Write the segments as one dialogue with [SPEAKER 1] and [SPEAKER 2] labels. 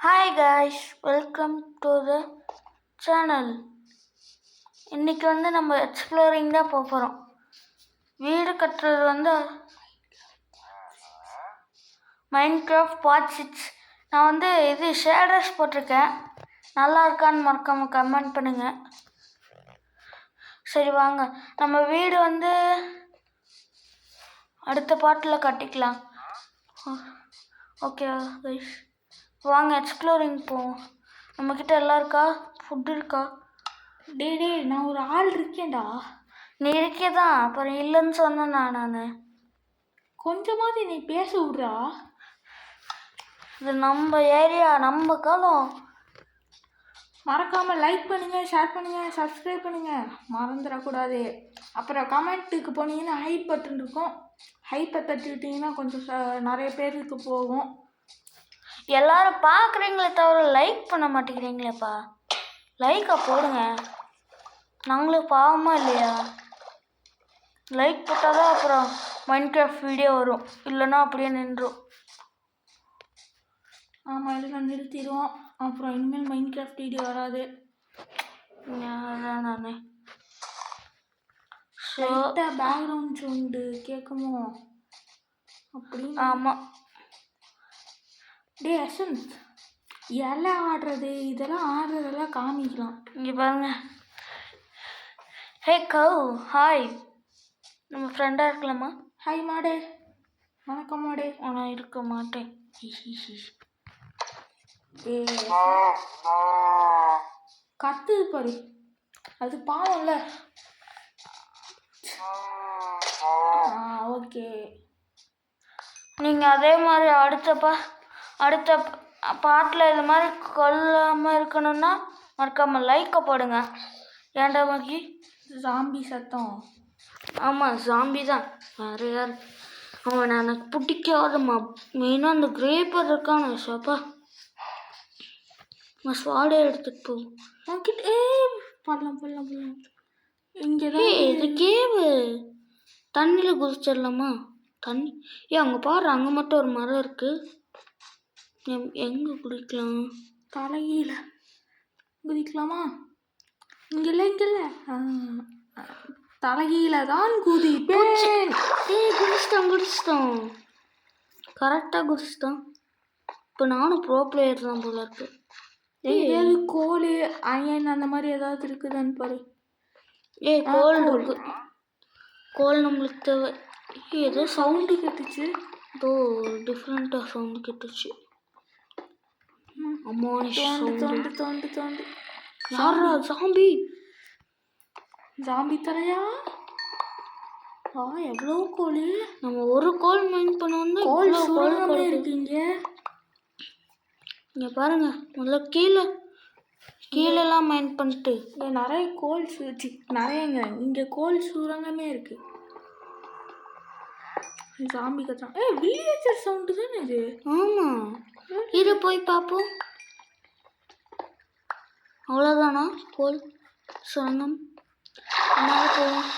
[SPEAKER 1] Hi guys, welcome to the channel. இன்றைக்கி நம்ம exploring தான் போக போகிறோம். வீடு கட்டுறது மைன்கிராஃப்ட் பார்ட் 6. நான் இது ஷேடர்ஸ் போட்டிருக்கேன். நல்லா இருக்கான்னு மறக்காமல் கமெண்ட் பண்ணுங்கள். சரி வாங்க, நம்ம வீடு அடுத்த பாட்டில் கட்டிக்கலாம். ஓகே கைஸ், வாங்க எக்ஸ்ப்ளோரிங் போவோம். நம்மக்கிட்ட எல்லாம் இருக்கா? ஃபுட் இருக்கா?
[SPEAKER 2] டே நான் ஒரு ஆள் இருக்கேன்டா.
[SPEAKER 1] நீ இருக்கேதான், அப்புறம் இல்லைன்னு சொன்னேண்ணா நான்.
[SPEAKER 2] கொஞ்சமாவது நீ பேச விட்றா.
[SPEAKER 1] இது நம்ம ஏரியா, நம்ம காலம்.
[SPEAKER 2] மறக்காமல் லைக் பண்ணுங்கள், ஷேர் பண்ணுங்கள், சப்ஸ்கிரைப் பண்ணுங்கள், மறந்துடக்கூடாது. அப்புறம் கமெண்ட்டுக்கு போனீங்கன்னா ஹைப் பட்டன் இருக்கும். ஹைப்பை தட்டிவிட்டிங்கன்னா கொஞ்சம் நிறைய பேருக்கு போகும்.
[SPEAKER 1] எல்லாரும் பார்க்குறீங்களே தவிர லைக் பண்ண மாட்டேங்கிறீங்களேப்பா. லைக்கை போடுங்க. நாங்களும் பாவமா இல்லையா? லைக் போட்டால் தான் அப்புறம் மைன்கிராஃப்ட் வீடியோ வரும், இல்லைன்னா அப்படியே நின்றுடும்.
[SPEAKER 2] ஆமாம், இல்லைன்னா நிறுத்திடுவோம். அப்புறம் இனிமேல் மைன்கிராஃப்ட் வீடியோ வராது.
[SPEAKER 1] நான்
[SPEAKER 2] பேக்ரவுண்ட் சவுண்டு கேட்குமோ அப்படி?
[SPEAKER 1] ஆமாம்.
[SPEAKER 2] டே அசன், இலை ஆடுறது இதெல்லாம் ஆடுறதெல்லாம் காமிக்கலாம்.
[SPEAKER 1] இங்கே பாருங்க. ஹே கவ், ஹாய். நம்ம ஃப்ரெண்டாக இருக்கலாமா?
[SPEAKER 2] ஹாய் மாடே. வணக்கம் மாடே.
[SPEAKER 1] நான் இருக்க மாட்டேன்.
[SPEAKER 2] கத்து பாரு, அது பாவம்ல. ஓகே,
[SPEAKER 1] நீங்கள் அதே மாதிரி அடுத்த பாட்டில் இது மாதிரி கொல்லாமல் இருக்கணும்னா மறக்காமல் லைக்கை போடுங்க. ஏன்டா மகி?
[SPEAKER 2] ஜாம்பி சத்தம்.
[SPEAKER 1] ஆமாம், ஜாம்பி தான். வேறு யார்? அவன் எனக்கு பிடிக்காதம்மா. மெயினாக அந்த கிரேப்பர் இருக்கான ஷாப்பா. நான் ஸ்வாடே எடுத்துகிட்டு போவோம்.
[SPEAKER 2] உன்கிட்ட பண்ணலாம். இங்கே தான்
[SPEAKER 1] இது கேவு. தண்ணியில் குதிச்சிடலாமா? தண்ணி அங்கே பாரு, அங்கே மட்டும் ஒரு மரம் இருக்குது. எங்கே குடிக்கலாம்?
[SPEAKER 2] தலைகீழ குதிக்கலாமா? இங்கெல்லாம் தலைகீழ தான் குதிப்பேன்.
[SPEAKER 1] குதிச்சிட்டோம். கரெக்டாக குதிச்சிட்டோம். இப்போ நானும் ப்ரோ பிளேயர் தான் போல இருக்கு.
[SPEAKER 2] ஏதாவது கோல் அயன் அந்த மாதிரி ஏதாவது இருக்குதான்னு பாரு.
[SPEAKER 1] கோல் இருக்கு. கோல் நம்மளுக்கு தேவை. ஏதோ
[SPEAKER 2] சவுண்டு கேட்டுச்சு.
[SPEAKER 1] ஏதோ டிஃப்ரெண்ட்டாக சவுண்டு கேட்டுச்சு.
[SPEAKER 2] தோண்டு.
[SPEAKER 1] யாரா?
[SPEAKER 2] ஜாம்பி தலையா? எவ்வளோ கோல்.
[SPEAKER 1] நம்ம ஒரு கோல் மைண்ட் பண்ணோம்னா
[SPEAKER 2] கோல் சுரங்கமே இருக்கீங்க.
[SPEAKER 1] இங்கே பாருங்க, முதல்ல கீழெல்லாம் மைண்ட் பண்ணிட்டு
[SPEAKER 2] இங்கே நிறைய கோல் நிறையங்க. இங்கே கோல் சுரங்கமே இருக்கு. ஜாம்பி கத்தான். வில்லேஜர் சவுண்டு தானே இது?
[SPEAKER 1] ஆமாம், இரு போய் பார்ப்போம். அவ்வளோதானா கோல் சுரங்கம்? போவோம்.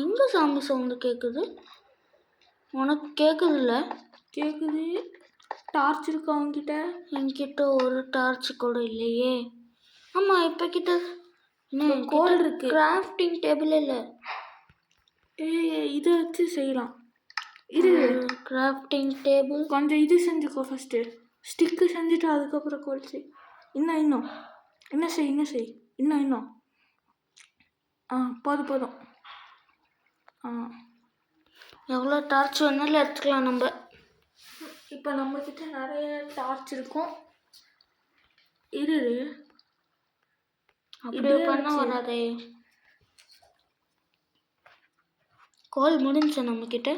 [SPEAKER 1] எங்கே சாமி சவுண்டு கேட்குது? உனக்கு கேட்குதுல்ல?
[SPEAKER 2] கேட்குது. டார்ச் இருக்கா அவங்ககிட்ட?
[SPEAKER 1] என்கிட்ட ஒரு டார்ச் கூட இல்லையே. ஆமாம், இப்போ கிட்ட
[SPEAKER 2] கோல் இருக்கு.
[SPEAKER 1] கிராஃப்டிங் டேபிள் இல்லை.
[SPEAKER 2] இதை வச்சு செய்யலாம். இது
[SPEAKER 1] கிராஃப்டிங் டேபிள்.
[SPEAKER 2] கொஞ்சம் இது செஞ்சுக்கோ ஃபஸ்ட்டு. ஸ்டிக்கு செஞ்சுட்டு அதுக்கப்புறம் கோல் செய். இன்னும் என்ன செய். இன்னும் போதும்.
[SPEAKER 1] எவ்வளோ டார்ச் வேணாலும் எடுத்துக்கலாம் நம்ம.
[SPEAKER 2] இப்போ நம்மக்கிட்ட நிறைய டார்ச் இருக்கும். இரு,
[SPEAKER 1] அப்படியே பண்ண வராதே. கோல் முடிஞ்சு நம்மக்கிட்ட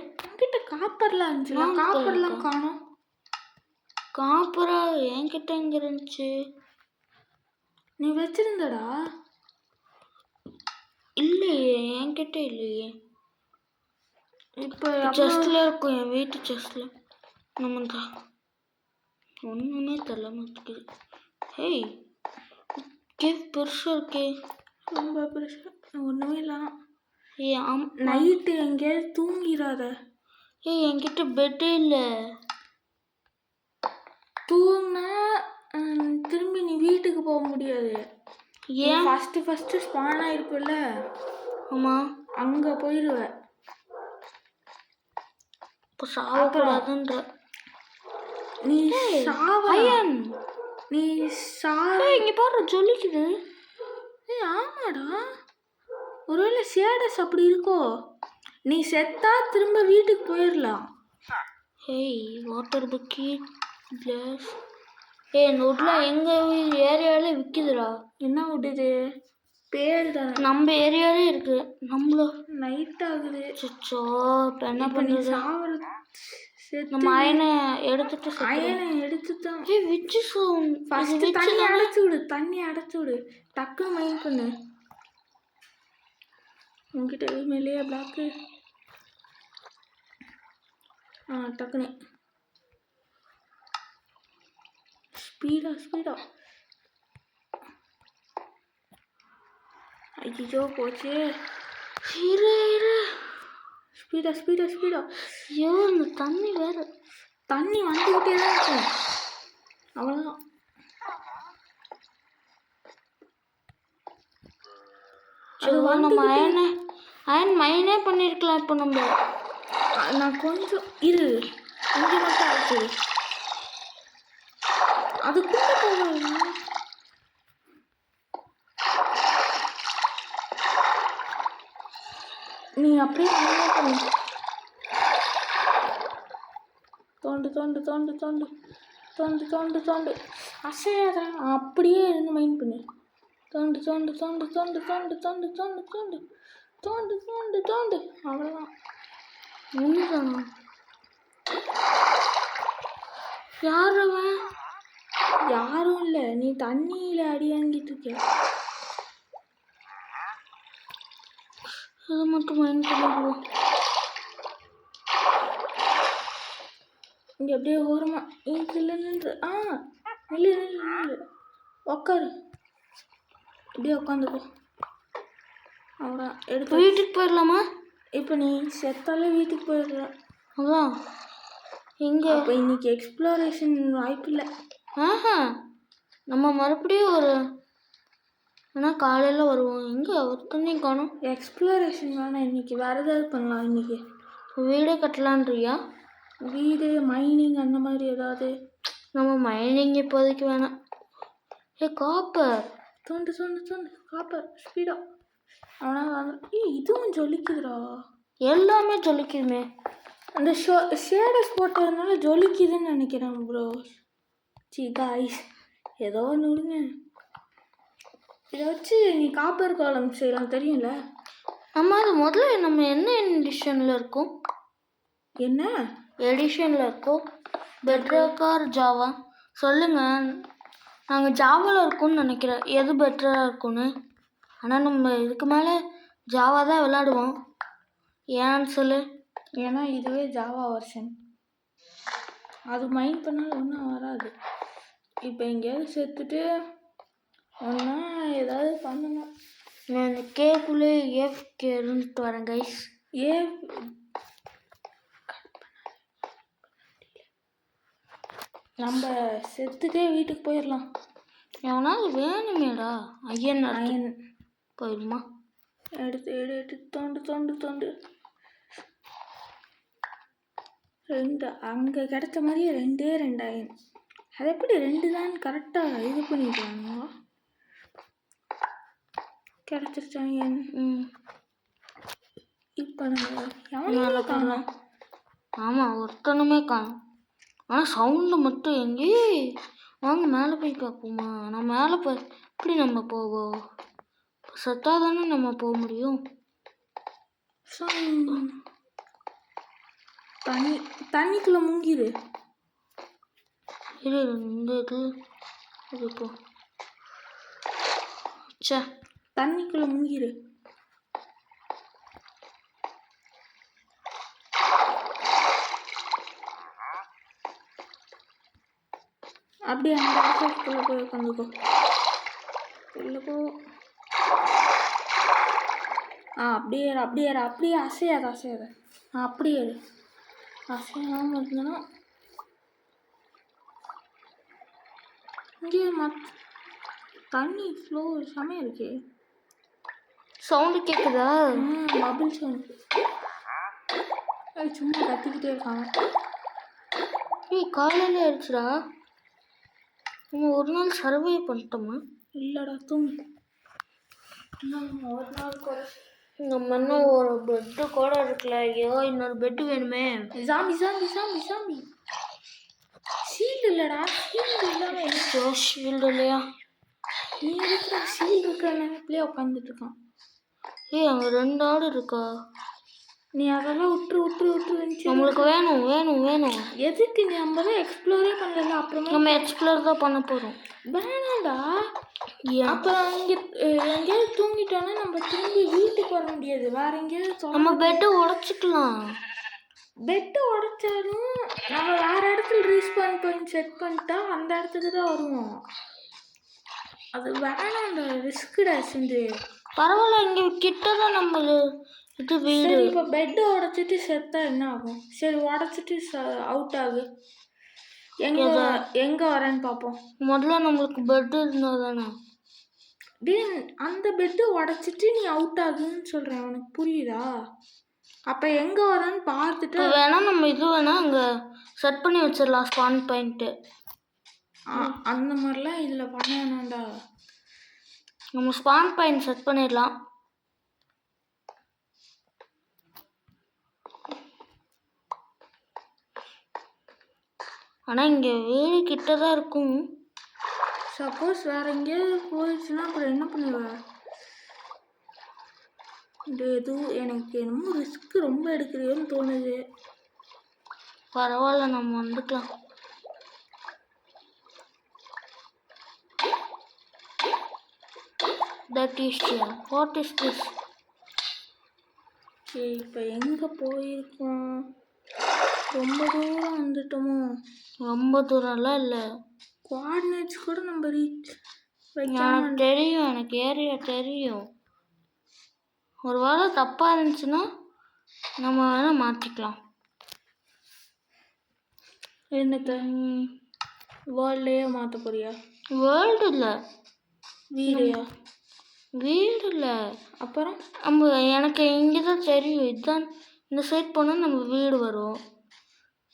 [SPEAKER 2] காப்பர்லாம் இருந்துச்சு. காப்பர்லாம் காணோம்.
[SPEAKER 1] காப்பரா என்கிட்ட எங்கே இருந்துச்சு?
[SPEAKER 2] நீ வச்சிருந்தடா?
[SPEAKER 1] இல்லையே, என்கிட்ட இல்லையே.
[SPEAKER 2] இப்போ
[SPEAKER 1] செஸ்டில் இருக்கும், என் வீட்டு செஸ்டில். நம்ம ஒன்றுமே தெரியல மாட்டுக்கு. ஹேய், பெருசாக இருக்கே.
[SPEAKER 2] ரொம்ப பெருசாக ஒன்றுமே இல்லைனா.
[SPEAKER 1] நைட்டு
[SPEAKER 2] நைட்டு எங்கேயாவது தூங்கிடாத.
[SPEAKER 1] என்கிட்ட பெட்டே இல்லை.
[SPEAKER 2] போக முடியாது.
[SPEAKER 1] ஏன்?
[SPEAKER 2] ஃபஸ்ட்டு ஸ்பான் ஆயிருக்குல்ல,
[SPEAKER 1] ஆமாம்.
[SPEAKER 2] அங்கே போயிடுவ.
[SPEAKER 1] இப்போ சாவக்கூடாதுன்ற.
[SPEAKER 2] நீ சாவ
[SPEAKER 1] அயன்
[SPEAKER 2] நீ
[SPEAKER 1] இங்கே பாரு ஜொலிக்குது.
[SPEAKER 2] ஆமாடா, ஒருவேளை ஷேடஸ் அப்படி இருக்கோ. நீ செத்தா திரும்ப வீட்டுக்கு போயிடலாம்.
[SPEAKER 1] Hey water bucket glass. இந்த வுட்லாம் எங்கள் ஏரியாவிலே விற்கிதுடா.
[SPEAKER 2] என்ன விடுது பேர் தானே.
[SPEAKER 1] நம்ம ஏரியாவிலே இருக்கு. நம்மளும்
[SPEAKER 2] நைட் ஆகுது.
[SPEAKER 1] சுச்சோ இப்போ என்ன
[SPEAKER 2] இப்போ நீ
[SPEAKER 1] பண்ணுறது?
[SPEAKER 2] செத்து
[SPEAKER 1] நம்ம அயனை எடுத்துட்டு
[SPEAKER 2] அயனை எடுத்துதான்.
[SPEAKER 1] விச்சு சவுண்ட்.
[SPEAKER 2] ஃபர்ஸ்ட் தண்ணி அடைச்சி விடு, தண்ணி அடைச்சி விடு, டக்குன்னு மைண்ட் பண்ணு. உங்ககிட்ட எதுவுமே இல்லையா பிளாக்கு? டக்குன்னு ஸ்பீடா. ஐயோ போச்சு. ஸ்பீடா.
[SPEAKER 1] ஐயோ இந்த தண்ணி வேறு.
[SPEAKER 2] தண்ணி வந்துக்கிட்டே தான் இருக்கும். அவ்வளோதான்.
[SPEAKER 1] நம்ம அயன் மைனே பண்ணியிருக்கலாம். இப்போ நம்ம
[SPEAKER 2] நான் கொஞ்சம் இரு, இங்கே மட்டும் அழைச்சி அதுக்குள்ளே போகலாம். நீ அப்படியே பண்ணு. தோண்டு அசையாத, அப்படியே இருந்து மைண்ட் பண்ணு. தோண்டு அவ்வளோதான்.
[SPEAKER 1] ஒன்றுதானா? யார் அவன்?
[SPEAKER 2] யாரும் இல்லை, நீ தண்ணியில் அடி வாங்கிட்டு இருக்க.
[SPEAKER 1] அதை மட்டும் மைண்ட் பண்ணிடுவோம்.
[SPEAKER 2] இங்கே அப்படியே ஓரமா இல்லை நின்று. நில்லு உக்காரு. இப்படியே உட்காந்துக்கோ. அவ்வளோதான். எடுத்து
[SPEAKER 1] வீட்டுக்கு போயிடலாமா?
[SPEAKER 2] இப்போ நீ செத்தாலே வீட்டுக்கு போயிடுற.
[SPEAKER 1] அதான் எங்கே?
[SPEAKER 2] இப்போ இன்னைக்கு எக்ஸ்ப்ளோரேஷன் வாய்ப்பு இல்லை.
[SPEAKER 1] நம்ம மறுபடியும் ஒரு ஆனால் காலையில் வருவோம். எங்கே ஒருத்தனையும் காணும்.
[SPEAKER 2] எக்ஸ்ப்ளோரேஷன் வேணாம் இன்னைக்கு, வேறு ஏதாவது பண்ணலாம். இன்னைக்கு
[SPEAKER 1] வீடே கட்டலான்றியா?
[SPEAKER 2] வீடு மைனிங் அந்த மாதிரி ஏதாவது.
[SPEAKER 1] நம்ம மைனிங் இப்போதைக்கு வேணாம். காப்பர்
[SPEAKER 2] தோண்டு காப்பர் ஸ்பீடா. ஆனால் இதுவும் ஜொலிக்குதுடா.
[SPEAKER 1] எல்லாமே ஜொலிக்குதுமே.
[SPEAKER 2] அந்த ஷேடஸ் போட்டதுனால ஜொலிக்குதுன்னு நினைக்கிறேன் ப்ரோ. காய்ஸ் ஏதோ ஒன்று விடுங்க. இதை வச்சு நீ காப்பர் காலம் செய்யலாம், தெரியும்ல?
[SPEAKER 1] நம்ம அது முதல்ல நம்ம என்ன எடிஷனில் இருக்கோம்?
[SPEAKER 2] என்ன
[SPEAKER 1] எடிஷனில் இருக்கோம்? Petrarch R Java? சொல்லுங்கள். நாங்கள் ஜாவாவில் இருக்கோம்னு நினைக்கிறேன். எது பெட்டராக இருக்கும்னு. ஆனால் நம்ம இதுக்கு மேலே ஜாவா தான் விளாடுவோம். ஏன்னு சொல்லு.
[SPEAKER 2] ஏன்னா இதுவே ஜாவா வெர்ஷன். அது மைண்ட் பண்ணாலும் ஒன்றும் வராது. இப்போ எங்கேயாவது சேர்த்துட்டு ஒன்றா ஏதாவது பண்ணணும்.
[SPEAKER 1] நான் இந்த கேக்குள்ளே ஏஃப்கே இருந்துட்டு வரேன் கைஸ்.
[SPEAKER 2] நம்ம செத்துட்டே வீட்டுக்கு போயிடலாம்.
[SPEAKER 1] எவனாவது வேணுமேடா. ஐயன் போயிடுமா?
[SPEAKER 2] எடுத்து தோண்டு. ரெண்டு அங்கே கிடைச்ச மாதிரியே ரெண்டு அயன். அது எப்படி 2 தான் கரெக்டாக இது பண்ணிடுவாங்க. கிடச்சிருச்சு அயன். இப்போ நம்ம எவனால காணோம்.
[SPEAKER 1] ஆமாம் ஒருத்தனுமே காணும். ஆனால் சவுண்டு மட்டும் எங்கே. வாங்க மேலே போய் பார்ப்போமா? நான் மேலே போய் எப்படி நம்ம போவோம்? செத்தா தானே நம்ம போக முடியும்.
[SPEAKER 2] தண்ணிக்குள்ளே முங்கிரு.
[SPEAKER 1] இரு இந்த இது போ. சே
[SPEAKER 2] தண்ணிக்குள்ளே முங்கிரு. அப்படியே அந்த இடத்துக்குள்ளே போய் உட்காந்துக்கோ. உள்ள போ. அப்படியே அசையாத. அப்படியே அசையாமல் இருந்தனா இங்கே தண்ணி ஃப்ளோ செமையாக இருக்கு.
[SPEAKER 1] சவுண்டு கேட்குதா?
[SPEAKER 2] Bubble sound. சும்மா கத்திக்கிட்டே இருக்காங்க.
[SPEAKER 1] காலையில் ஆயிடுச்சுடா. நம்ம ஒரு நாள் சர்வே பண்ணிட்டோமா?
[SPEAKER 2] இல்லைடா தூங்கு. ஒரு நாள் கூட
[SPEAKER 1] நம்ம இன்னும் ஒரு பெட்டு கூட இருக்குல்ல. ஐயோ இன்னொரு பெட்டு வேணுமே.
[SPEAKER 2] Zombie zombie zombie zombie. Shield இல்லைடா. ஷீல்டு இல்லாமல்
[SPEAKER 1] ஷீல்டு இல்லையா?
[SPEAKER 2] நீ இருக்கிற ஷீல்டு இருக்கிற நினைப்பிலே உட்காந்துட்டு இருக்கான்.
[SPEAKER 1] அங்கே 2 ஆடு இருக்கா?
[SPEAKER 2] நீ அதெல்லாம் விட்டுரு
[SPEAKER 1] நம்மளுக்கு வேணும்.
[SPEAKER 2] எதுக்கு? நீ நம்ம தான் எக்ஸ்ப்ளோரே பண்ணல. அப்புறமா
[SPEAKER 1] நம்ம எக்ஸ்ப்ளோர் தான் பண்ண போகிறோம்.
[SPEAKER 2] வேணாண்டா. அப்புறம் இங்கே எங்கேயாவது தூங்கிட்டோன்னா நம்ம திரும்பி வீட்டுக்கு வர முடியாது. வேற எங்கேயாவது
[SPEAKER 1] நம்ம பெட்டை உடச்சிக்கலாம்.
[SPEAKER 2] பெட்டை உடைச்சாலும் நம்ம வேற இடத்துல ரீஸ்பான் பண்ணி செட் பண்ணிட்டா அந்த இடத்துக்கு தான் வருவோம். அது வேணாண்டா, ரிஸ்க்குடா செஞ்சு.
[SPEAKER 1] பரவாயில்ல, இங்கே கிட்ட தான் நம்ம இது வீடு.
[SPEAKER 2] இப்போ பெட்டை உடைச்சிட்டு செத்தா என்ன ஆகும்? சரி உடைச்சிட்டு அவுட் ஆகு. எங்கே வரேன்னு பார்ப்போம்.
[SPEAKER 1] முதல்ல நம்மளுக்கு பெட்டு இருந்தால் தானே.
[SPEAKER 2] அந்த பெட்டு உடைச்சிட்டு நீ அவுட் ஆகுன்னு சொல்கிறேன். உனக்கு புரியுதா? அப்போ எங்கே வரேன்னு பார்த்துட்டு
[SPEAKER 1] வேணா நம்ம இது வேணா அங்கே செட் பண்ணி வச்சிடலாம் ஸ்பான் பாயிண்ட்டு.
[SPEAKER 2] அந்த மாதிரிலாம் இதில் பண்ண வேணாண்டா.
[SPEAKER 1] நம்ம ஸ்பான் பாயிண்ட் செட் பண்ணிடலாம். ஆனால் இங்கே வீடு கிட்ட தான் இருக்கும்.
[SPEAKER 2] சப்போஸ் வேற எங்கேயாவது போயிடுச்சுன்னா அப்புறம் என்ன பண்ணுவேன்? எதுவும் எனக்கு என்னமோ ரிஸ்க் ரொம்ப எடுக்கிறியோன்னு தோணுது.
[SPEAKER 1] பரவாயில்ல, நம்ம வந்துக்கலாம். That is here. What is this?
[SPEAKER 2] சரி, இப்போ எங்கே போயிருக்கோம்? ரொம்ப தூரம் வந்துட்டோமோ?
[SPEAKER 1] ரொம்ப தூரம்லாம் இல்லை.
[SPEAKER 2] கோஆர்டினேட்ஸ் கூட நம்ம ரீச்
[SPEAKER 1] எனக்கு தெரியும். எனக்கு ஏரியா தெரியும். ஒரு வேளை தப்பாக இருந்துச்சுன்னா நம்ம வேணால் மாற்றிக்கலாம்.
[SPEAKER 2] என்னத்தை? வேர்ல்டையே மாற்ற போறியா?
[SPEAKER 1] வேர்ல்டு இல்லை,
[SPEAKER 2] வீடையா?
[SPEAKER 1] வீடு இல்லை.
[SPEAKER 2] அப்புறம்
[SPEAKER 1] எனக்கு இங்கே தான் தெரியும். இதுதான் இந்த சைட் போனால் நம்ம வீடு வரும்.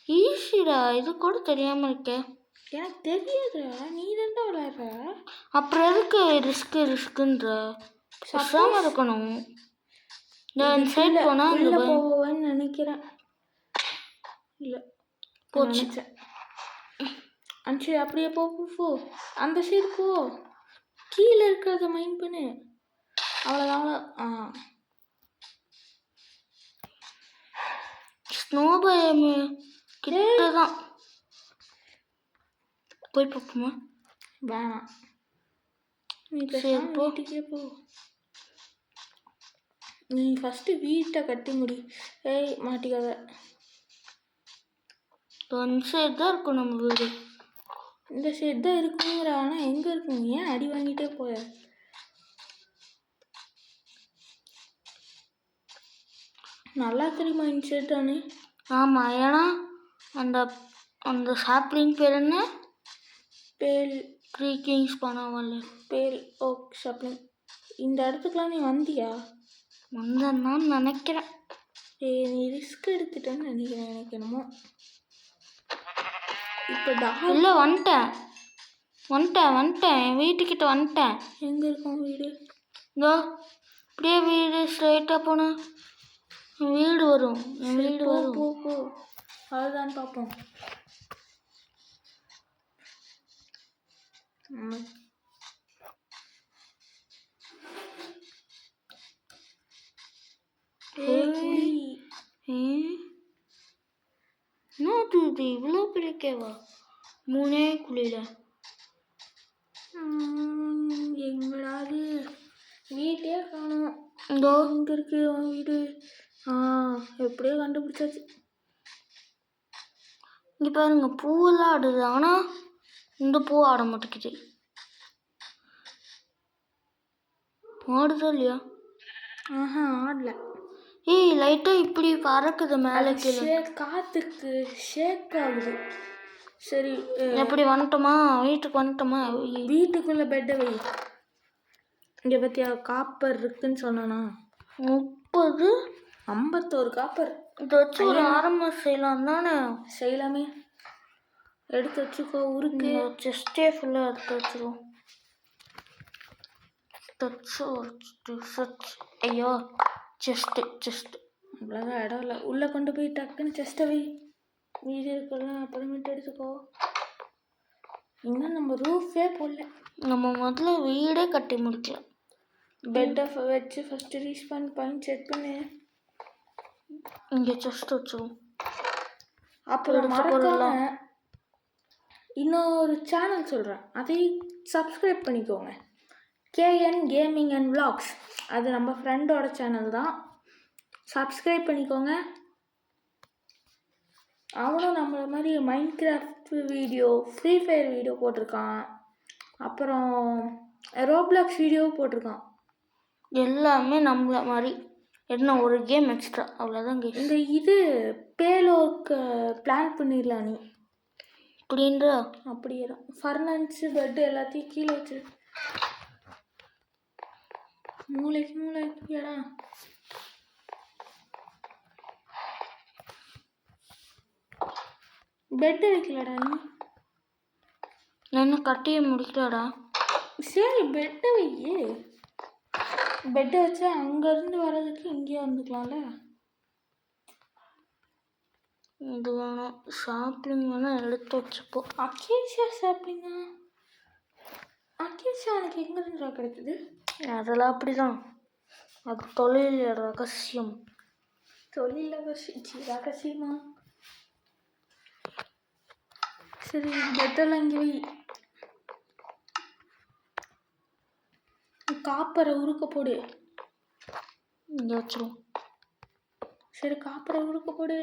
[SPEAKER 1] ஈஸிடா, இது கூட தெரியாமல் இருக்க.
[SPEAKER 2] எனக்கு தெரியாதுடா, நீ தான்டா விளையாடுற.
[SPEAKER 1] அப்புறம் எதுக்கு ரிஸ்க்குன்ற? பேசாமல் இருக்கணும். இந்த சைட் போனால்
[SPEAKER 2] உள்ளே போவேன்னு நினைக்கிறேன். இல்லை போச்சு. அன்ஷி அப்படியே போ. அந்த சைடு போ. கீழே இருக்கிறத மைண்ட் பண்ணு. அவ்வளோதான்.
[SPEAKER 1] ஸ்னோ பயம் கிட்ட தான் போய் பார்ப்போமா?
[SPEAKER 2] வேணாம், வீட்டுக்கே போ. நீ ஃபஸ்ட்டு வீட்டை கட்டி முடி. மாட்டிக்காத.
[SPEAKER 1] இந்த சைடு தான் இருக்கும் நம்ம வீடு.
[SPEAKER 2] இந்த சைடு தான் இருக்குங்கிற. ஆனால் எங்கே இருக்கும்? ஏன் அடி வாங்கிட்டே போய? நல்லா தெரியுமா இந்த சைடு தானே?
[SPEAKER 1] ஆமாம், ஏன்னா அந்த அந்த சாப்ளிங் பேர் என்ன?
[SPEAKER 2] பேல்
[SPEAKER 1] க்ரீக்கிங்ஸ் பண்ணாமல்
[SPEAKER 2] பேல் ஓக் சாப்ளிங். இந்த இடத்துக்குலாம் நீ வந்தியா?
[SPEAKER 1] வந்தேன்னு நினைக்கிறேன்.
[SPEAKER 2] நீ ரிஸ்க் எடுத்துட்டேன்னு நினைக்கிறேன். எனக்கு என்னமோ இப்போ
[SPEAKER 1] இல்லை, வந்துட்டேன். என் வீட்டுக்கிட்ட வந்துட்டேன்.
[SPEAKER 2] எங்கே இருக்கும் வீடு?
[SPEAKER 1] இதோ இப்படியே வீடு ஸ்ட்ரைட்டாக போனால் வீடு வரும். என் வீடு வரும்.
[SPEAKER 2] போ. அதுதான் பார்ப்போம்.
[SPEAKER 1] என்னது இது இவ்வளோ பெரிய கேவா? 3 குழியில.
[SPEAKER 2] எங்கடாது வீட்டே காணும்.
[SPEAKER 1] இதோ
[SPEAKER 2] இங்கே இருக்கு உன் வீடு. எப்படியோ கண்டுபிடிச்சாச்சு.
[SPEAKER 1] இங்கே பாருங்க, பூவெல்லாம் ஆடுது. ஆனால் இந்த பூ ஆட மாட்டேங்குது. ஆடுதா இல்லையா?
[SPEAKER 2] ஆடல.
[SPEAKER 1] லைட்டாக இப்படி பறக்குது மேலே கீழே.
[SPEAKER 2] காற்றுக்கு ஷேக் ஆகுது. சரி,
[SPEAKER 1] எப்படி வந்துட்டோமா? வீட்டுக்கு வந்துட்டோமா?
[SPEAKER 2] வீட்டுக்குள்ளே பெட்டை வை. இங்கே பற்றியா காப்பர் இருக்குன்னு சொன்னானா?
[SPEAKER 1] 30.
[SPEAKER 2] 51 காப்பர்.
[SPEAKER 1] இதை வச்சு ஒரு ஆரம்பம் செய்யலாம் தானே?
[SPEAKER 2] செய்யலாமே. எடுத்து வச்சுக்கோ. உருக்கு
[SPEAKER 1] செஸ்டே ஃபுல்லாக எடுத்து வச்சுருவோம். ஐயோ செஸ்ட்
[SPEAKER 2] அவ்வளோதான் இடம் இல்லை. உள்ளே கொண்டு போய் டக்குன்னு செஸ்ட்டை வை. மீதி இருக்கலாம் அப்புறமேட்டு எடுத்துக்கோ. இன்னும் நம்ம ரூஃபே போடல.
[SPEAKER 1] நம்ம முதல்ல வீடே கட்டி முடிக்கலாம்.
[SPEAKER 2] பெட்டை வச்சு ஃபஸ்ட்டு ரீஸ்பான் பண்ணி செக் பண்ணு.
[SPEAKER 1] இங்கே செஸ்ட் வச்சுருவோம்.
[SPEAKER 2] அப்புறம் மறக்காம இன்னொரு சேனல் சொல்கிறேன், அதையும் சப்ஸ்கிரைப் பண்ணிக்கோங்க. KN gaming and vlogs. அது நம்ம ஃப்ரெண்டோட சேனல் தான். சப்ஸ்கிரைப் பண்ணிக்கோங்க. அவனும் நம்மள மாதிரி Minecraft video, free fire video போட்டிருக்கான். அப்புறம் ரோப்ளாக்ஸ் வீடியோ போட்டிருக்கான்.
[SPEAKER 1] எல்லாமே நம்மள மாதிரி. என்ன ஒரு கேம் எக்ஸ்ட்ரா, அவ்வளோதான்.
[SPEAKER 2] இந்த இது பேலோக்கு பிளான் பண்ணிடலாம் நீ.
[SPEAKER 1] அப்படின்ற
[SPEAKER 2] அப்படியே தான். ஃபர்னன்ஸு பெட்டு எல்லாத்தையும் கீழே வச்சிரு. மூளைக்கு இடம். பெட்டு வைக்கலடா நீ.
[SPEAKER 1] என்ன கட்டியை முடிக்கலடா.
[SPEAKER 2] சரி பெட்டை வையே. பெட்டை வச்சு அங்கேருந்து வர்றதுக்கு இங்கேயே வந்துக்கலாம்ல.
[SPEAKER 1] இது வேணும். ஷாப்லிங் வேணால் எடுத்து வச்சுப்போம்.
[SPEAKER 2] அக்கேஷியா ஷாப்லிங்கா? அக்கேஷியா எனக்கு எங்கேருந்துடா கிடைக்குது?
[SPEAKER 1] அதெல்லாம் அப்படிதான். அது தொழில் ரகசியம்.
[SPEAKER 2] தொழில் ரகசியமா? சரி பெட்டெல்லாம் இங்கே வை. காப்பரை உருக்க போடு.
[SPEAKER 1] இங்கே வச்சிருவோம்.
[SPEAKER 2] சரி காப்பரை உருக்க போடு.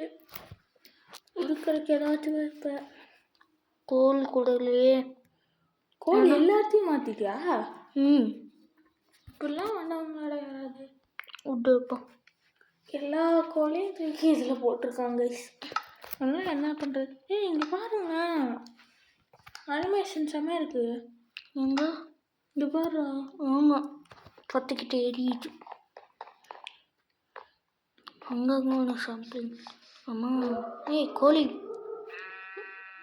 [SPEAKER 2] உருக்கிறதுக்கு ஏதாச்சும் வைப்ப.
[SPEAKER 1] கோல் கூடலையே.
[SPEAKER 2] கோல் எல்லாத்தையும் மாற்றிட்டியா? இப்படிலாம் வந்தவங்களோட யாராவது
[SPEAKER 1] விட்டு வைப்போம்.
[SPEAKER 2] எல்லா கோலையும் தூக்கி இதில் போட்டிருக்காங்க. அதனால் என்ன பண்ணுறது? இங்கே பாருங்க, அனிமேஷன் செம்மையாக இருக்குது.
[SPEAKER 1] எங்கே?
[SPEAKER 2] இங்கே பாரு.
[SPEAKER 1] ஆமாம், பத்துக்கிட்டு எரியுது. அங்கே ஷாப்லிங். ஆமாம். கோழி.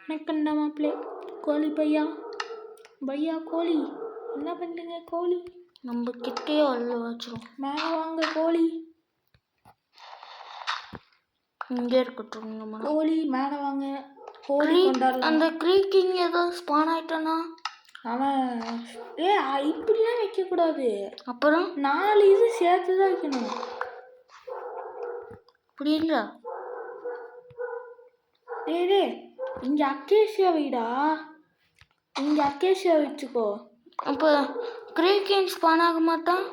[SPEAKER 2] வணக்கம்டா மாப்பிள்ளை. கோழி பையா கோழி என்ன பண்ணுறீங்க? கோழி
[SPEAKER 1] நம்ம கிட்டேயே அள்ள வச்சிரும்.
[SPEAKER 2] மேலே வாங்க கோழி.
[SPEAKER 1] இங்கே இருக்கட்டும்.
[SPEAKER 2] கோழி மேலே வாங்க. கோழி கொண்டாடலாம்.
[SPEAKER 1] அந்த க்ரீக்கிங் ஏதாவது ஸ்பான் ஆகிட்டானா?
[SPEAKER 2] அவன் இப்படிலாம் வைக்கக்கூடாது.
[SPEAKER 1] அப்புறம்
[SPEAKER 2] 4 இது சேர்த்து தான் வைக்கணும்.
[SPEAKER 1] புரியல.
[SPEAKER 2] டே இங்கே அக்கேஷியா வைடா. இங்கே அக்கேஷியா வச்சுக்கோ.
[SPEAKER 1] அப்போ க்ரீக்கிங் ஸ்பான் ஆக மாட்டான்?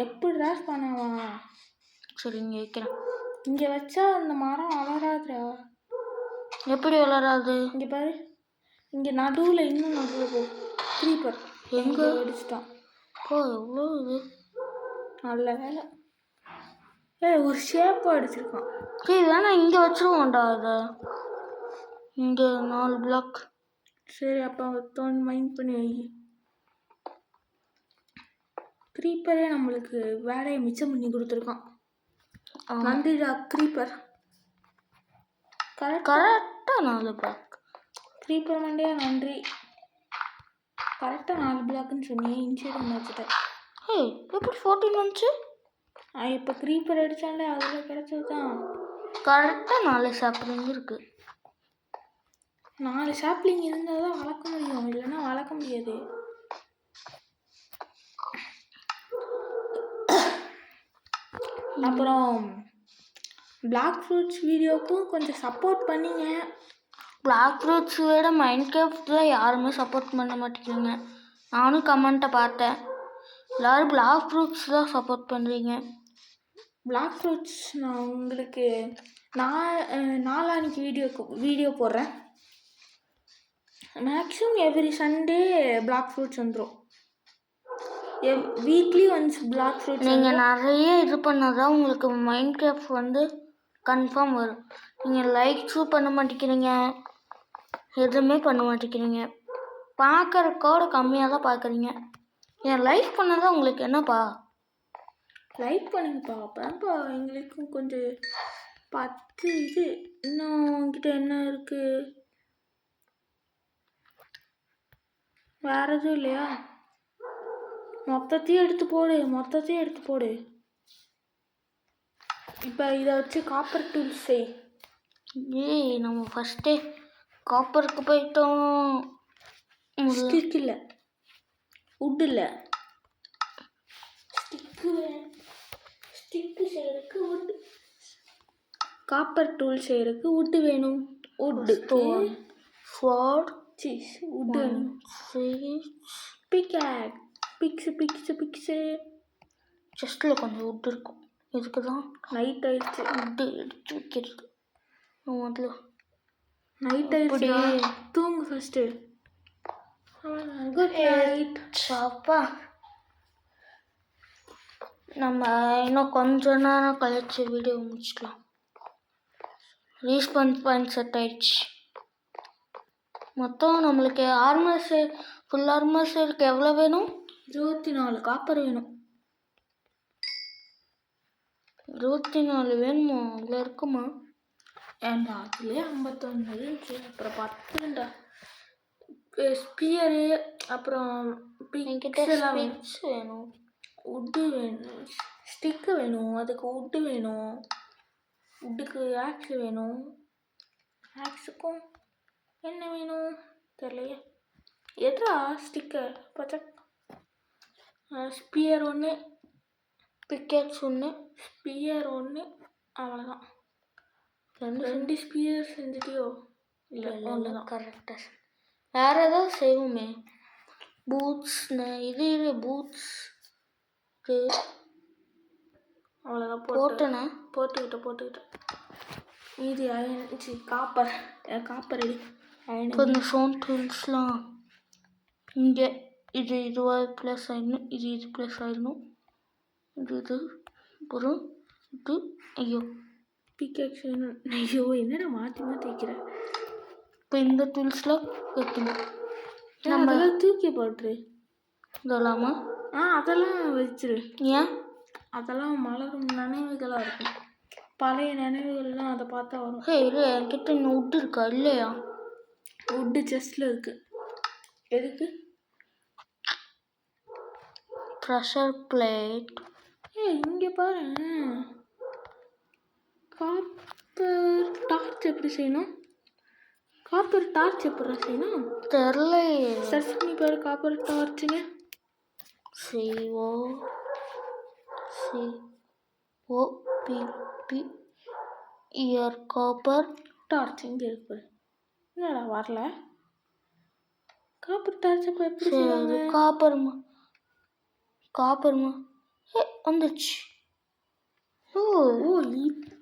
[SPEAKER 2] எப்படிடா ஸ்பான் ஆவான்?
[SPEAKER 1] சரி இங்கே வைக்கிறேன்.
[SPEAKER 2] இங்கே வச்சா அந்த மரம் வளராதுடா.
[SPEAKER 1] எப்படி வளராது?
[SPEAKER 2] இங்கே பாரு, இங்கே நடுவில் இன்னும் நடுவில் போ. க்ரீப்பர்
[SPEAKER 1] எங்கே
[SPEAKER 2] அடிச்சிட்டான்?
[SPEAKER 1] எவ்வளோ இது?
[SPEAKER 2] நல்ல வேலை. ஒரு ஷேப்பாக அடிச்சிருக்கான்.
[SPEAKER 1] வேணா இங்கே வச்சுருவோம்டா. அதை இங்கே 4 பிளாக்.
[SPEAKER 2] சரி அப்போ மைண்ட் பண்ணி வை. க்ரீப்பரே நம்மளுக்கு வேலையை மிச்சம் பண்ணி கொடுத்துருக்கான். நன்றிடா க்ரீப்பர்.
[SPEAKER 1] கரெக்டாக 4 பிளாக்.
[SPEAKER 2] க்ரீப்பர் மண்டையா நன்றி. கரெக்டாக 4 பிளாக்குன்னு சொன்னேன். இன்ஷியல் பண்ணி வச்சுட்டேன்.
[SPEAKER 1] எப்படி 14 வந்துச்சு?
[SPEAKER 2] இப்போ க்ரீப்பர் அடித்தாலே அதில் கிடச்சது தான்.
[SPEAKER 1] கரெக்டாக 4 சாப்லிங் இருக்குது.
[SPEAKER 2] 4 சாப்லிங் இருந்தால் தான் வளர்க்க முடியும், இல்லைன்னா வளர்க்க முடியாது. அப்புறம் பிளாக் ஃப்ரூட்ஸ் வீடியோவுக்கும் கொஞ்சம் சப்போர்ட் பண்ணிங்க.
[SPEAKER 1] பிளாக் ஃப்ரூட்ஸ் விட மைன்கிராஃப்டில் யாருமே சப்போர்ட் பண்ண மாட்டேங்கிறீங்க. நானும் கமெண்ட்டை பார்த்தேன். எல்லோரும் பிளாக் ஃப்ரூட்ஸ் தான் சப்போர்ட் பண்ணுறீங்க.
[SPEAKER 2] பிளாக் ஃப்ரூட்ஸ் நான் உங்களுக்கு நாளான்னைக்கு வீடியோ போடுறேன். Maximum every Sunday black fruits வந்துடும். Weekly once black fruits.
[SPEAKER 1] நீங்கள் நிறைய இது பண்ணாதான் உங்களுக்கு மைன்கிராஃப்ட் வந்து கன்ஃபார்ம் வரும். நீங்கள் லைக்ஸும் பண்ண மாட்டேங்கிறீங்க, எதுவுமே பண்ண மாட்டேங்கிறீங்க. பார்க்குறக்கோட கம்மியாக தான் பார்க்குறீங்க. என் லைஃப் பண்ணதான் உங்களுக்கு என்னப்பா?
[SPEAKER 2] லைக் பண்ணுங்கப்பா, அப்போதான்ப்பா எங்களுக்கும் கொஞ்சம் 10 இது. இன்னும் உங்ககிட்ட என்ன இருக்கு? வேற எதுவும் இல்லையா? மொத்தத்தையும் எடுத்து போடு. இப்போ இதை வச்சு காப்பர் டூல்ஸ் செய்.
[SPEAKER 1] ஏய், நம்ம ஃபஸ்ட்டே காப்பருக்கு போயிட்டோம்.
[SPEAKER 2] ஸ்டிக் இல்லை, உட் இல்லை, ஸ்டிக்கு செய்யறதுக்கு உட். காப்பர் டூல் செய்யறதுக்கு உட் வேணும். உட்டுக்கு
[SPEAKER 1] ஸ்வாட்
[SPEAKER 2] உட் வேணும். பிக்ஸு
[SPEAKER 1] செஸ்ட்டில் கொஞ்சம் உட் இருக்கும். இதுக்கு தான்
[SPEAKER 2] நைட் ஆயிடுச்சு.
[SPEAKER 1] உட்டு எடுத்து வைக்கிறது. முதல்ல
[SPEAKER 2] நைட் ஆயிடுச்சு, தூங்கு ஃபஸ்ட்டு. Good night.
[SPEAKER 1] அப்பா, நம்ம இன்னும் கொஞ்ச நேரம் கழிச்சு வீடியோ முடிச்சுக்கலாம். ரீஸ்பான்ஸ் பாயிண்ட் செட் ஆயிடுச்சு. மொத்தம் நம்மளுக்கு ஃபுல் ஆர்மர் சேருக்கு எவ்வளோ வேணும்?
[SPEAKER 2] 24 காப்பர் வேணும்.
[SPEAKER 1] 24 வேணுமா? அவ்வளோ இருக்குமா?
[SPEAKER 2] ஏண்டா அதுலேயே 51 இருந்துச்சு, அப்புறம் 10ண்டா. ஸ்பியரு, அப்புறம்
[SPEAKER 1] என்கிட்ட வேணும்.
[SPEAKER 2] உட்டு வேணும், ஸ்டிக்கு வேணும், அதுக்கு உட்டு வேணும், உட்டுக்கு ஆக்ஸ் வேணும், ஆக்ஸுக்கும் என்ன வேணும் தெரியலையே. எதுரா ஸ்டிக்கர் பச்சை? ஸ்பியர் ஒன்று,
[SPEAKER 1] பிக்கெட்ஸ் ஒன்று,
[SPEAKER 2] ஸ்பியர் ஒன்று, அவ்வளோதான். 2 ஸ்பியர் செஞ்சுட்டியோ? இல்லை, ஒன்று தான்.
[SPEAKER 1] கரெக்டாக. வேறு ஏதாவது செய்வோமே. பூட்ஸ், இது பூட்ஸ்
[SPEAKER 2] அவ்வளோதான்.
[SPEAKER 1] போட்டேண்ணே.
[SPEAKER 2] போட்டுக்கிட்டேன். மீதி அயன்ச்சு காப்பர் ரெடி.
[SPEAKER 1] கொஞ்சம் ஃபோன் டூல்ஸ்லாம் இங்கே இதுவாக ப்ளஸ் ஆயிடணும். இது ப்ளஸ் ஆயிடணும். இது அப்புறம் இது. ஐயோ,
[SPEAKER 2] பிக்கெக்ஸ் வேணும். ஐயோ, என்னடா மாற்றி வைக்கிறேன்.
[SPEAKER 1] இப்போ இந்த டூல்ஸ்லாம் வைக்கணும்.
[SPEAKER 2] நம்ம தூக்கி போட்டுரு.
[SPEAKER 1] இதெல்லாமா?
[SPEAKER 2] அதெல்லாம் வச்சிரு.
[SPEAKER 1] ஏன்?
[SPEAKER 2] அதெல்லாம் மலரும் நினைவுகளாக இருக்கும். பழைய நினைவுகள்லாம் அதை பார்த்தா வரும்.
[SPEAKER 1] இல்லை, என்கிட்ட இன்னும் உட் இருக்கா? இல்லையா?
[SPEAKER 2] உட்டு செஸ்டில் இருக்கு. எதுக்கு?
[SPEAKER 1] Pressure plate.
[SPEAKER 2] இங்கே பாரு, காப்பர் டார்ச் எப்படி செய்யணும்?
[SPEAKER 1] தெரில.
[SPEAKER 2] சர்ச் பண்ணி பாரு காப்பர் டார்ச்சுன்னு.
[SPEAKER 1] காப்பர்
[SPEAKER 2] டார்ச் இங்கே இருக்கு. என்னடா வரல? காப்பர் டார்ச் அப்போ எப்படி செய்வாங்க?
[SPEAKER 1] காப்பர்மா வந்துச்சு.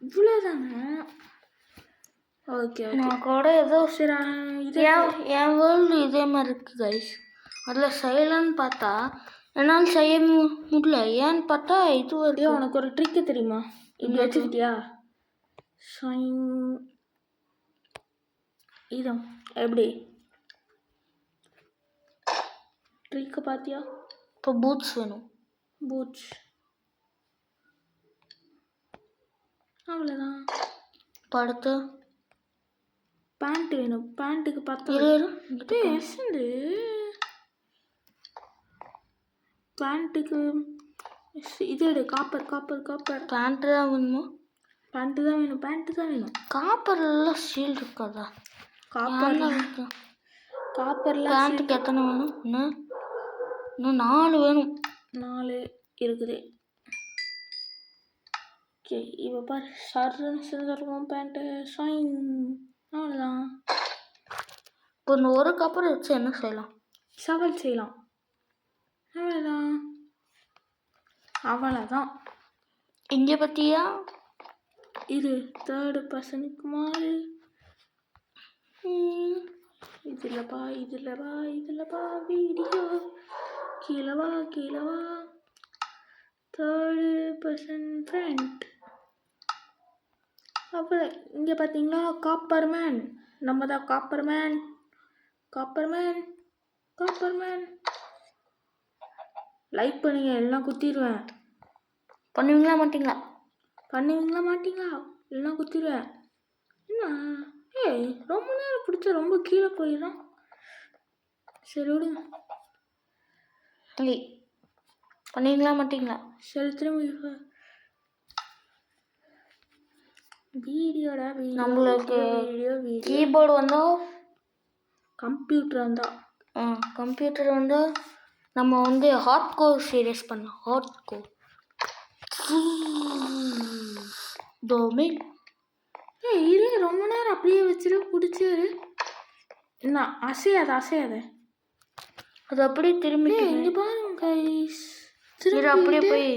[SPEAKER 2] இவ்வளோதானே? ஓகே.
[SPEAKER 1] நான் கூட ஏதோ என் வேர்ல்டு இதே மாதிரி இருக்குது கைஸ். அதில் செய்யலான்னு பார்த்தா என்னால் செய்ய முடியல. ஏன்னு பார்த்தா இது
[SPEAKER 2] உனக்கு ஒரு ட்ரிக்கு தெரியுமா? இப்படி வச்சுக்கிட்டியா? இதம் எப்படி ட்ரிக்கு பார்த்தியா?
[SPEAKER 1] இப்போ பூட்ஸ் வேணும்.
[SPEAKER 2] அவ்வளோதான்.
[SPEAKER 1] படுத்து
[SPEAKER 2] பேண்ட் வேணும். பேண்ட்டுக்கு 10 பேண்ட்டுக்கு இது எடு. காப்பர்.
[SPEAKER 1] பேண்ட்டு தான் வேணுமா?
[SPEAKER 2] பேண்ட்டு தான் வேணும்.
[SPEAKER 1] காப்பர்லாம் ஷீல்டு இருக்காதா?
[SPEAKER 2] காப்பர்லாம்
[SPEAKER 1] பேண்ட்டுக்கு எத்தனை வேணும்? இன்னும் 4 வேணும்.
[SPEAKER 2] 4 இருக்குது. ஓகே, இப்போ பாரு, சர்வம் பேண்ட்டு ஷைன். அவ்வளோதான்.
[SPEAKER 1] இப்போ இந்த ஒரு காப்பர் வச்சு என்ன செய்யலாம்?
[SPEAKER 2] சவல் செய்யலாம். அவ்வளோதான்.
[SPEAKER 1] இங்கே பற்றியா?
[SPEAKER 2] இது 3rd பர்சனுக்கு மாறு. இதில் பா வீடியோ. கீழே வா 3rd பர்சன் ஃப்ரெண்ட். அவ்வளோ. இங்கே பார்த்தீங்களா? Copper man. நம்ம தான் காப்பர் மேன். லைக் பண்ணுங்க, எல்லாம் குத்திடுவேன்.
[SPEAKER 1] பண்ணுவீங்களா மாட்டீங்களா?
[SPEAKER 2] பண்ணுவீங்களா மாட்டீங்களா? எல்லாம் குத்திடுவேன். என்ன ஏய் ரொம்ப நேரம் பிடிச்சா ரொம்ப கீழே போயிடும். சரி விடுங்க.
[SPEAKER 1] இல்லை, பண்ணுவீங்களா மாட்டீங்களா?
[SPEAKER 2] சரி திரும்ப வீடியோடா
[SPEAKER 1] நம்மளுக்கு
[SPEAKER 2] வீடியோ
[SPEAKER 1] கீபோர்டு வந்தோ
[SPEAKER 2] கம்ப்யூட்டர் வந்தா
[SPEAKER 1] கம்ப்யூட்டர் வந்து நம்ம வந்து ஹார்ட் கோர் சீரியஸ் பண்ணோம். ஹார்ட் கோர் டோமின்.
[SPEAKER 2] இரு ரொம்ப நேரம் அப்படியே வச்சுட்டு பிடிச்சிரு. என்ன அசையாத
[SPEAKER 1] அது அப்படியே திரும்பி
[SPEAKER 2] இங்க பாருங்க கைஸ்.
[SPEAKER 1] அப்படியே போய்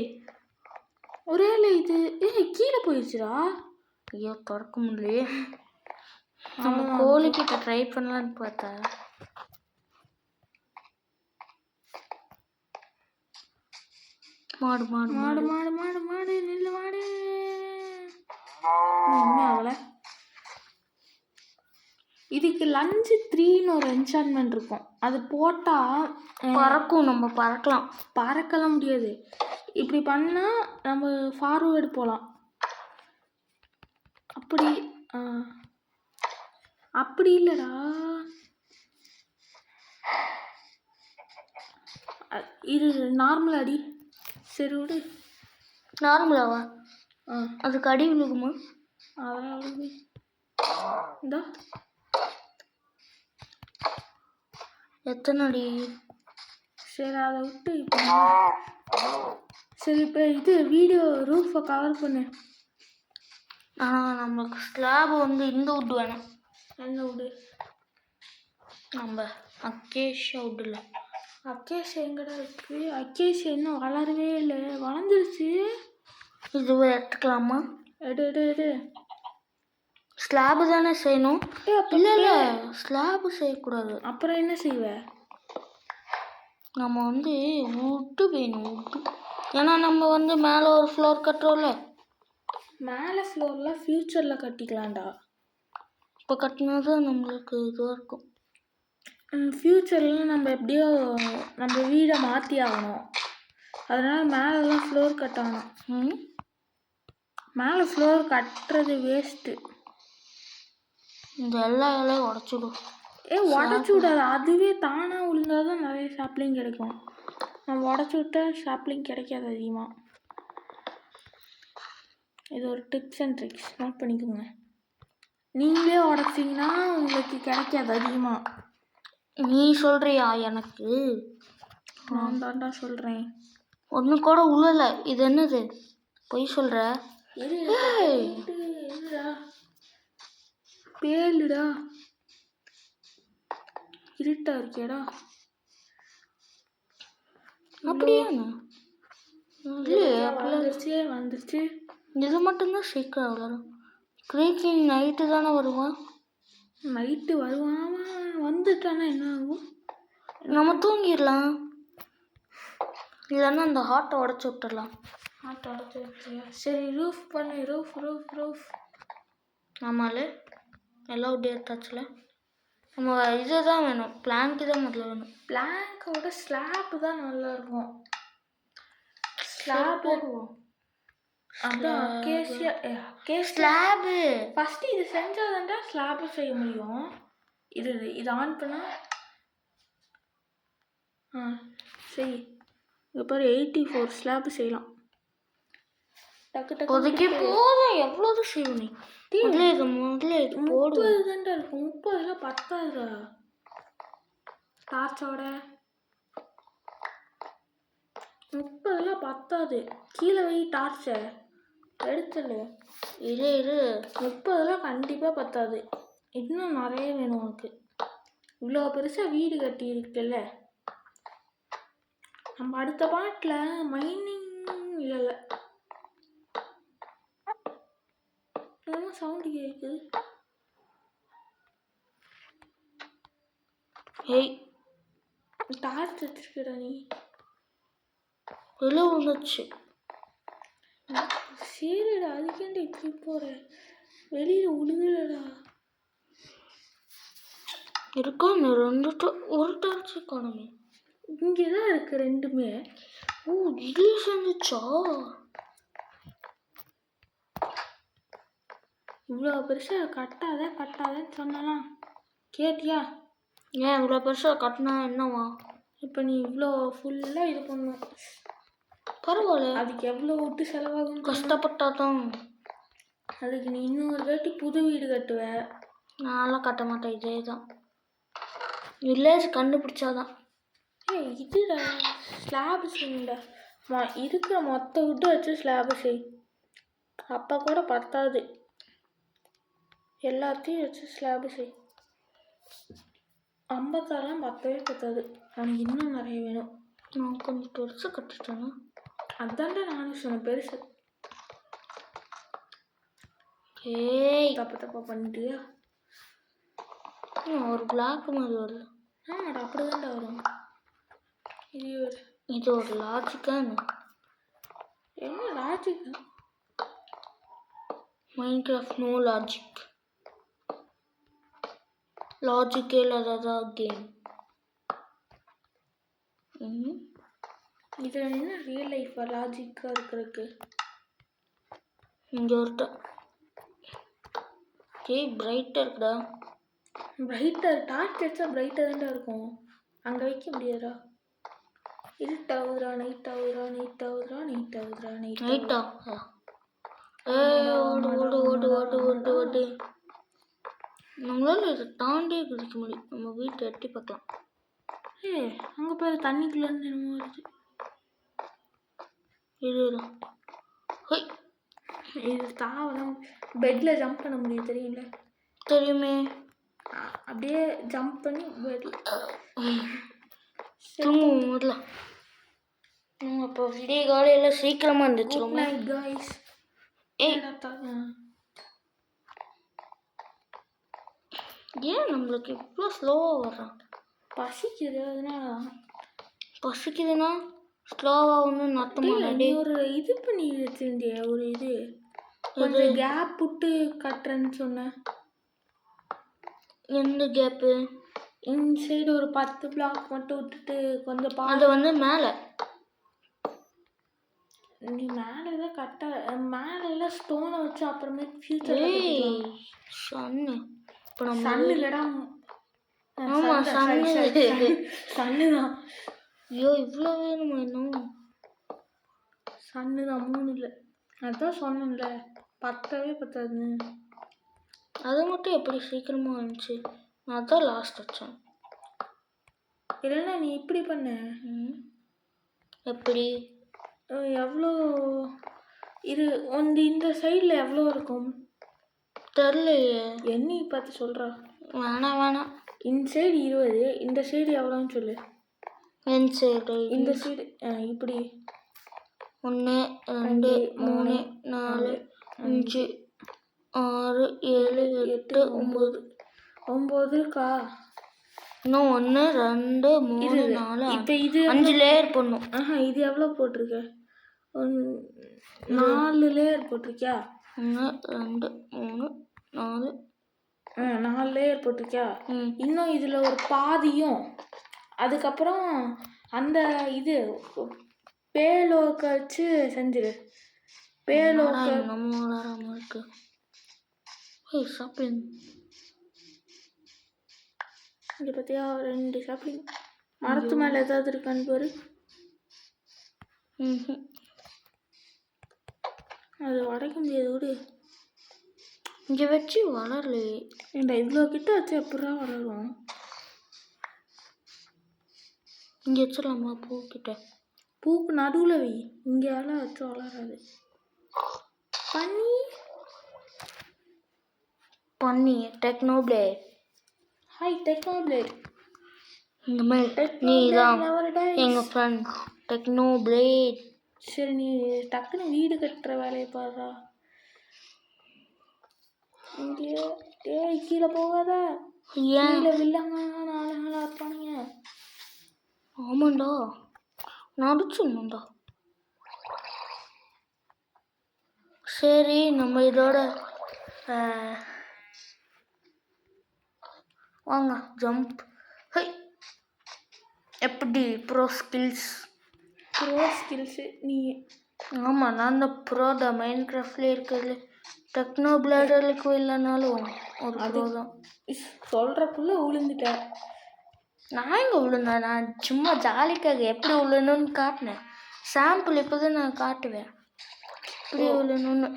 [SPEAKER 2] ஒரே இது கீழே போயிடுச்சுடா.
[SPEAKER 1] ஐயோ திறக்க முடியலையே. நம்ம கோழிக்கிட்ட ட்ரை பண்ணலான்னு பார்த்தா மாடு மாடு
[SPEAKER 2] மாடு மாடு மாடு மாடு நெல்லு மாடு ஒன்றும் ஆகலை. இதுக்கு லஞ்சு 3ன்னு ஒரு என்சான்மெண்ட் இருக்கும். அது போட்டால்
[SPEAKER 1] பறக்கும். நம்ம பறக்கலாம்.
[SPEAKER 2] பறக்கலாம் முடியாது. இப்படி பண்ணால் நம்ம ஃபார்வேர்டு போகலாம். அப்படி இல்லைடா. இது நார்மல் அடி. சரி விடு.
[SPEAKER 1] நார்மலாவா? அதுக்கு அடி விழுகுமா?
[SPEAKER 2] அதெல்லாம் விழுகு. இந்தா
[SPEAKER 1] எத்தனை அடி?
[SPEAKER 2] சரி அதை விட்டு சரி இப்போ இது வீடியோ ரூஃபை கவர் பண்ணு.
[SPEAKER 1] நம்மளுக்கு ஸ்லாப் வந்து இந்த வுட் வேணும்.
[SPEAKER 2] என்ன வுட்டு?
[SPEAKER 1] நம்ம அக்கேஷியா வுட் இல்லை.
[SPEAKER 2] அக்கேஷியா எங்கடா இருக்கு? அக்கேஷியா இன்னும் வளரவே இல்லை. வளர்ந்துருச்சு.
[SPEAKER 1] இதுவே எடுத்துக்கலாமா?
[SPEAKER 2] எடு.
[SPEAKER 1] ஸ்லாபு தானே செய்யணும். இல்லை ஸ்லாபு செய்யக்கூடாது.
[SPEAKER 2] அப்புறம் என்ன செய்வ?
[SPEAKER 1] நம்ம வந்து வுட்டு வேணும். வுட்டு ஏன்னா நம்ம வந்து மேலே ஒரு ஃப்ளோர் கட்டுறோம்ல.
[SPEAKER 2] மேலே ஃப்ளோர்லாம் ஃப்யூச்சரில் கட்டிக்கலாம்டா.
[SPEAKER 1] இப்போ கட்டினா தான் நம்மளுக்கு இதுவாக இருக்கும்.
[SPEAKER 2] ஃப்யூச்சரில் நம்ம எப்படியோ நம்ம வீடை மாற்றி ஆகணும். அதனால் மேலெலாம் ஃப்ளோர் கட்டணும். மேலே ஃப்ளோர் கட்டுறது வேஸ்ட்டு.
[SPEAKER 1] இந்த எல்லா இலையும் உடச்சிடும்.
[SPEAKER 2] உடச்சி விடாது. அதுவே தானாக விழுந்தால் தான் நிறைய சாப்ளிங் கிடைக்கும். நம்ம உடச்சி விட்டா சாப்ளிங் கிடைக்காது அதிகமாக. இது ஒரு டிப்ஸ் அண்ட் ட்ரிக்ஸ், நோட் பண்ணிக்கோங்க. நீங்களே உடச்சிங்கன்னா உங்களுக்கு கிடைக்காது அதிகமாக.
[SPEAKER 1] நீ சொல்கிறியா? எனக்கு
[SPEAKER 2] நான் தாண்டா சொல்கிறேன்.
[SPEAKER 1] ஒன்று கூட உழலை. இது என்னது? பொய் சொல்கிற?
[SPEAKER 2] பேலுடா, இருட்டா இருக்கேடா.
[SPEAKER 1] அப்படியா?
[SPEAKER 2] வந்துருச்சு.
[SPEAKER 1] இது மட்டும்தான் சீக்கிரம் வளரும். கிரீக்கிங் நைட்டு தானே வருவான்.
[SPEAKER 2] நைட்டு வருவான். வந்துட்டானா என்ன ஆகும்?
[SPEAKER 1] நம்ம தூங்கிடலாம். இல்லைன்னா அந்த ஹார்ட்டை உடச்சி விட்டுடலாம்.
[SPEAKER 2] சரி ரூஃப் பண்ணு. ரூஃப்.
[SPEAKER 1] ஆமாலே எல்லாம் விட்டு எடுத்தாச்சுல. நம்ம இது தான் வேணும். பிளாங்க்கு தான் முதல்ல வேணும்.
[SPEAKER 2] பிளாங்கோட ஸ்லாப்பு தான் நல்லா இருக்கும். ஸ்லாப் போடுவோம். அதான்
[SPEAKER 1] ஸ்லாபு
[SPEAKER 2] ஃபஸ்ட்டு இது செஞ்சாதான்டா ஸ்லாப்பு செய்ய முடியும். இது ஆன் பண்ணா சரி. இப்போ பாரு 84 ஸ்லாப்பு செய்யலாம். டக்கு
[SPEAKER 1] ஒதுக்கி போதும். எவ்வளோது செய்யும் நீ? முதல்ல இது போடு.
[SPEAKER 2] 30 தான்டா இருக்கும். 30 பத்தாதுடா. டார்ச்சோட 30 பத்தாது. கீழே வை டார்ச்சை எடுத்துடு.
[SPEAKER 1] இரு
[SPEAKER 2] 30 கண்டிப்பாக பத்தாது. இன்னும் நிறைய வேணும் உனக்கு. இவ்வளோ பெருசாக வீடு கட்டி இருக்குல்ல. நம்ம அடுத்த பாட்டில் மைனிங் இல்லை சவுண்டு கேட்குது. டார்ச் வச்சிருக்கடா நீ.
[SPEAKER 1] வெளியே வந்துச்சு.
[SPEAKER 2] சரிடா, அதுக்கேண்டா இப்படி போற? வெளியில் உழுகலடா.
[SPEAKER 1] இருக்கும். ஒரு டார்ச் காணுமே.
[SPEAKER 2] இங்கே தான் இருக்குது ரெண்டுமே.
[SPEAKER 1] ஓ இதுல சேர்ந்துச்சா?
[SPEAKER 2] இவ்வளோ பெருசாக கட்டாதன்னு சொன்னலாம் கேட்டியா?
[SPEAKER 1] ஏன் இவ்வளோ பெருசாக கட்டினா என்னவா?
[SPEAKER 2] இப்போ நீ இவ்வளோ ஃபுல்லாக இது பண்ணணும்.
[SPEAKER 1] பரவாயில்ல,
[SPEAKER 2] அதுக்கு எவ்வளோ விட்டு செலவாகும்?
[SPEAKER 1] கஷ்டப்பட்டாதான்.
[SPEAKER 2] அதுக்கு நீ இன்னொரு வாட்டி புது வீடு கட்டுவ.
[SPEAKER 1] நான்லாம் கட்ட மாட்டேன், இதே தான் வில்லேஜ் கண்டுபிடிச்சாதான்.
[SPEAKER 2] இதுடா ஸ்லாப் செய்யுண்டா. இருக்கிற மொத்த விட்டு வச்சு ஸ்லாப் செய். அப்போ கூட பத்தாது, எல்லாத்தையும் வச்சு ஸ்லாப் செய். 56 பத்தவே பத்தாது, எனக்கு இன்னும் நிறைய வேணும்.
[SPEAKER 1] நான் கொஞ்சம் பெருசு கட்டிட்டேன்னா
[SPEAKER 2] அதான்டா நானும் சொன்னேன் பெருசு.
[SPEAKER 1] ஏய்
[SPEAKER 2] தப்பா பண்ணிட்டியா?
[SPEAKER 1] ஒரு பிளாக் மாதிரி வருது.
[SPEAKER 2] ஆமாடா அப்படிதான்டா வரும்.
[SPEAKER 1] இது ஒரு லாஜிக்கான
[SPEAKER 2] என்ன லாஜிக்?
[SPEAKER 1] மைன்கிராஃப்ட் நோ லாஜிக், லாஜிக்கே இல்லாததா கேம்.
[SPEAKER 2] இதில் என்ன ரியல் லைஃபாக லாஜிக்காக இருக்கிறதுக்கு?
[SPEAKER 1] இங்கே ஒருட்ட பிரைட்டாக இருக்குடா.
[SPEAKER 2] பிரைட்டர் டார்ச் வச்சா பிரைட்டாக தான்டா இருக்கும், அங்கே வைக்க முடியாதா? இருட்டாகுதுரா, நைட் ஆகுதுரா.
[SPEAKER 1] நைட்டா? ஓடு. நம்மளால இதை தாண்டியே குதிக்க முடியும். நம்ம வீட்டை எட்டி பார்க்கலாம்.
[SPEAKER 2] அங்கே போய் தண்ணிக்குள்ளேருந்து என்னமோ வருது. இது தாவலாம். பெட்டில் ஜம்ப் பண்ண முடியும் தெரியும்ல?
[SPEAKER 1] தெரியுமே.
[SPEAKER 2] அப்படியே ஜம்ப் பண்ணி பெட்டில்
[SPEAKER 1] தூங்குவோம் முதல்ல. அப்போ விடிய காலையில் சீக்கிரமாக இருந்துச்சு.
[SPEAKER 2] காய்ஸ்
[SPEAKER 1] ஏன் நம்மளுக்கு இவ்வளோ ஸ்லோவாக வர்றான்?
[SPEAKER 2] பசிக்குது, அதனால
[SPEAKER 1] பசிக்குதுன்னா ஸ்லோவாக ஒன்றும் அர்த்தமா?
[SPEAKER 2] நீ ஒரு இது பண்ணி வச்சிருந்திய, ஒரு இது கொஞ்சம் கேப் விட்டு கட்டுறேன்னு சொன்ன.
[SPEAKER 1] எந்த கேப்பு?
[SPEAKER 2] இந்த சைடு ஒரு 10 பிளாக் மட்டும் விட்டுட்டு கொஞ்சம்
[SPEAKER 1] அது வந்து மேலே.
[SPEAKER 2] நீ மேலே தான் மேலே எல்லாம் ஸ்டோனை வச்சு அப்புறமே ஃபியூச்சர்
[SPEAKER 1] சன்னு. இப்போ நம்ம
[SPEAKER 2] சன்னு இல்லடா.
[SPEAKER 1] ஆமாம்
[SPEAKER 2] சன்னு தான்.
[SPEAKER 1] ஐயோ இவ்வளோ வேணுமா இன்னும்?
[SPEAKER 2] சன்னு தான், 3 இல்லை. அதான் சொன்னேன்ல பத்தவே பத்தாதுன்னு.
[SPEAKER 1] அது மட்டும் எப்படி சீக்கிரமாக வந்துச்சு? நான் தான் லாஸ்ட் வச்சேன்.
[SPEAKER 2] இல்லைன்னா நீ இப்படி பண்ண.
[SPEAKER 1] எப்படி?
[SPEAKER 2] எவ்வளோ இது இந்த சைடில் எவ்வளோ இருக்கும்
[SPEAKER 1] தெரிலையே.
[SPEAKER 2] எண்ணி பார்த்து சொல்கிறா.
[SPEAKER 1] வேணாம்.
[SPEAKER 2] இந்த சைடு 20, இந்த சைடு எவ்வளோன்னு சொல்லு.
[SPEAKER 1] என் சைடு
[SPEAKER 2] இந்த சைடு இப்படி
[SPEAKER 1] 1 2 3 4 5 6 7 8 9
[SPEAKER 2] இருக்கா?
[SPEAKER 1] இன்னும் 1 2 3 4
[SPEAKER 2] இப்போ இது
[SPEAKER 1] 5 லேயர் பண்ணும்.
[SPEAKER 2] இது எவ்வளோ போட்டிருக்க? 4 லேயர் போட்டிருக்கியா?
[SPEAKER 1] 1 2 3 4
[SPEAKER 2] 4 லேயர் போட்டிருக்கியா? இன்னும் இதில் ஒரு பாதியும், அதுக்கப்புறம் அந்த இது பேலோக்க வச்சு செஞ்சிரு. பேலோக்க
[SPEAKER 1] நம்ம இருக்கு. ஷாப்பிங்
[SPEAKER 2] இங்கே பார்த்தியா? 2 ஷாப்பிங். மரத்து மேலே ஏதாவது இருக்கான்னு பாரு. அது உடைக்க முடியாது. விடு.
[SPEAKER 1] இங்கே வச்சு வளரலையே.
[SPEAKER 2] ஏண்டா இவ்வளோ கிட்ட வச்சு எப்படா வளரும்?
[SPEAKER 1] இங்கே வச்சிடலாமா? பூக்கிட்ட
[SPEAKER 2] பூக்கு நடுவில் வை. இங்கே எல்லாம் வச்சு வளராது.
[SPEAKER 1] பண்ணி டெக்னோபிளேட்.
[SPEAKER 2] ஹாய் டெக்னோபிளேட்.
[SPEAKER 1] இந்த மாதிரி நீ தான் எங்கள் ஃப்ரெண்ட் டெக்னோபிளேட்.
[SPEAKER 2] சரி நீ டக்குன்னு வீடு கட்டுற வேலையை பாடுறா. இங்கே கீழே போகாத. கீழே வில்லங்க 4 நாளாக இருப்பானுங்க.
[SPEAKER 1] ஆமாண்டா, நடிச்சுடணும்டா. சரி நம்ம இதோட வாங்க ஜம்ப். ஹை எப்படி ப்ரோ ஸ்கில்ஸ்?
[SPEAKER 2] ப்ரோ ஸ்கில்ஸு நீ
[SPEAKER 1] ஆமாம், நான் தான் ப்ரோ தான். மைண்ட் கிராஃப்ட்லேயே இருக்கிறது டெக்னோ பிளேடருக்கு இல்லைனாலும் ஒரு ப்ரோ தான்.
[SPEAKER 2] சொல்கிறக்குள்ளே விழுந்துட்ட.
[SPEAKER 1] நான் எங்கே விழுந்தேன்? நான் சும்மா ஜாலிக்காக எப்படி விழணும்னு காட்டினேன். சாம்பிள் இப்போ தான் நான் காட்டுவேன் இப்படி விழணும்னு.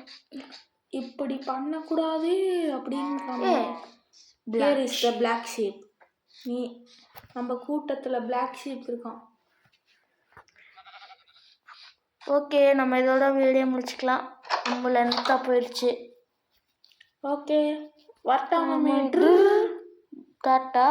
[SPEAKER 2] இப்படி பண்ணக்கூடாது அப்படின்னு.
[SPEAKER 1] Black
[SPEAKER 2] Here is the black sheep. நீ நம்ம கூட்டத்தில் பிளாக் ஷீப் இருக்கான்.
[SPEAKER 1] ஓகே, நம்ம இதோட வீடியோ முடிச்சுக்கலாம். ரொம்ப லென்த்தாக போயிடுச்சு.
[SPEAKER 2] ஓகே, வரட்டாங்க.
[SPEAKER 1] டாட்டா.